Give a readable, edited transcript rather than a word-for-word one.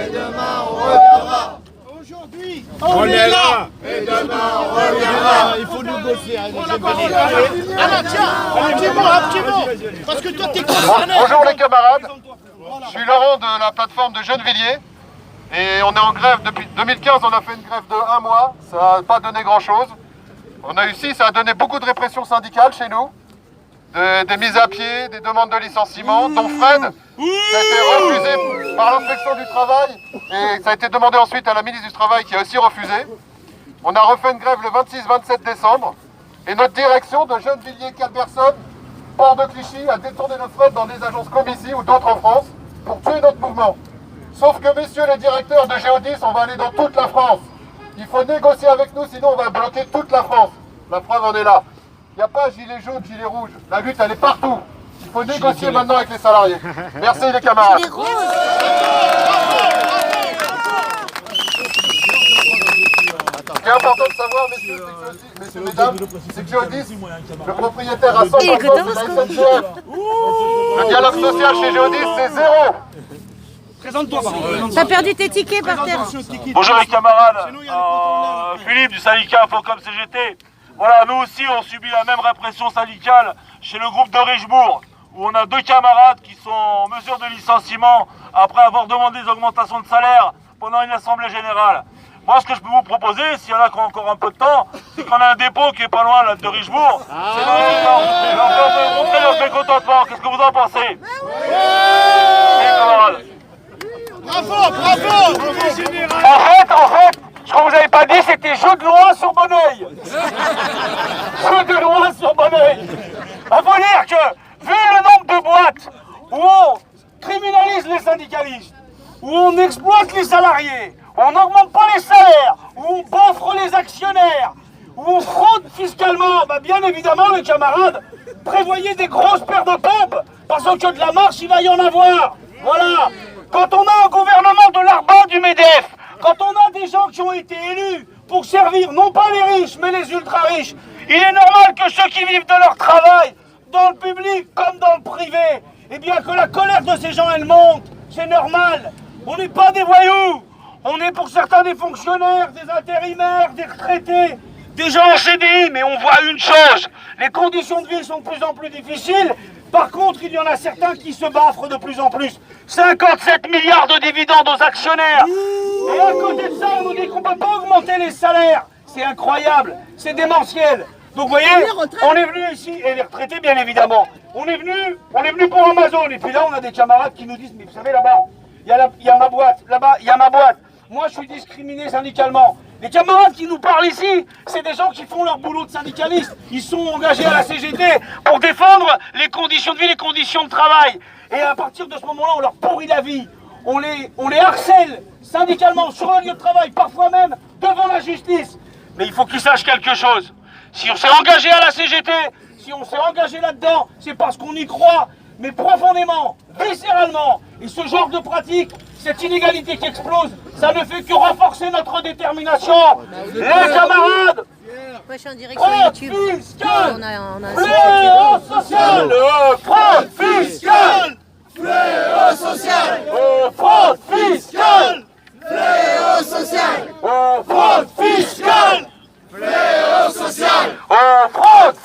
et demain on reviendra. Aujourd'hui, on est là, et demain on reviendra. Il faut négocier avec les Véliers. Ah tiens, un petit mot, parce que toi t'es concerné. Bonjour les camarades, je suis Laurent de la plateforme de Gennevilliers. Et on est en grève depuis 2015, on a fait une grève de 1 mois, ça n'a pas donné grand chose. On a eu ça a donné beaucoup de répression syndicale chez nous, des mises à pied, des demandes de licenciement, dont Fred, ça a été refusé par l'inspection du travail et ça a été demandé ensuite à la ministre du Travail qui a aussi refusé. On a refait une grève le 26-27 décembre et notre direction de Gennevilliers, 4 personnes, port de Clichy, a détourné notre Fred dans des agences comme ici ou d'autres en France pour tuer notre mouvement. Sauf que messieurs les directeurs de Géodis, on va aller dans toute la France. Il faut négocier avec nous, sinon on va bloquer toute la France. La preuve en est là. Il n'y a pas gilet jaune, gilet rouge. La lutte, elle est partout. Il faut négocier maintenant avec les salariés. Merci les camarades. Ce qui est important de savoir, messieurs, mesdames, c'est que Géodis, le propriétaire à 100%, c'est la SNCF. Le dialogue social chez Géodis, c'est zéro. Présente-toi, T'as perdu tes tickets par terre. Bonjour les camarades, Philippe du syndicat Infocom CGT. Voilà, nous aussi on subit la même répression syndicale chez le groupe de Richebourg, où on a 2 camarades qui sont en mesure de licenciement après avoir demandé des augmentations de salaire pendant une assemblée générale. Moi, ce que je peux vous proposer, s'il y en a qui ont encore un peu de temps, c'est qu'on a un dépôt qui est pas loin là, de Richebourg. C'est dans le temps. Et on peut montrer notre mécontentement. Qu'est-ce que vous en pensez? Les camarades. Bravo, bravo, En fait, ce que vous n'avez pas dit, c'était jeu de loi sur Bonneuil. Jeu de loi sur Bonneuil. Il faut dire que, vu le nombre de boîtes où on criminalise les syndicalistes, où on exploite les salariés, où on n'augmente pas les salaires, où on baffre les actionnaires, où on fraude fiscalement, bah bien évidemment, les camarades, prévoyez des grosses paires de pompes, parce que de la marche, il va y en avoir. Voilà. Quand on a un gouvernement de l'Arban du MEDEF, quand on a des gens qui ont été élus pour servir non pas les riches mais les ultra riches, il est normal que ceux qui vivent de leur travail, dans le public comme dans le privé, eh bien que la colère de ces gens elle monte, c'est normal. On n'est pas des voyous, on est pour certains des fonctionnaires, des intérimaires, des retraités, des gens en CDI, mais on voit une chose, les conditions de vie sont de plus en plus difficiles. Par contre, il y en a certains qui se baffrent de plus en plus. 57 milliards de dividendes aux actionnaires. Et à côté de ça, on nous dit qu'on ne peut pas augmenter les salaires. C'est incroyable, c'est démentiel. Donc vous voyez, on est venu ici, et les retraités bien évidemment, on est venu pour Amazon. Et puis là, on a des camarades qui nous disent, mais vous savez là-bas, il y a ma boîte, là-bas, il y a ma boîte. Moi, je suis discriminé syndicalement. Les camarades qui nous parlent ici, c'est des gens qui font leur boulot de syndicalistes. Ils sont engagés à la CGT pour défendre les conditions de vie, les conditions de travail. Et à partir de ce moment-là, on leur pourrit la vie. On les harcèle syndicalement sur le lieu de travail, parfois même devant la justice. Mais il faut qu'ils sachent quelque chose. Si on s'est engagé à la CGT, si on s'est engagé là-dedans, c'est parce qu'on y croit, mais profondément, viscéralement. Et ce genre de pratique, cette inégalité qui explose, ça ne fait que renforcer notre détermination. Les camarades, Moi, je suis en direct sur YouTube. fiscale, On a fléau social, fraude fiscale, Fléau social, fraude fiscale, fléau social, fraude fiscale, fléau social, fraude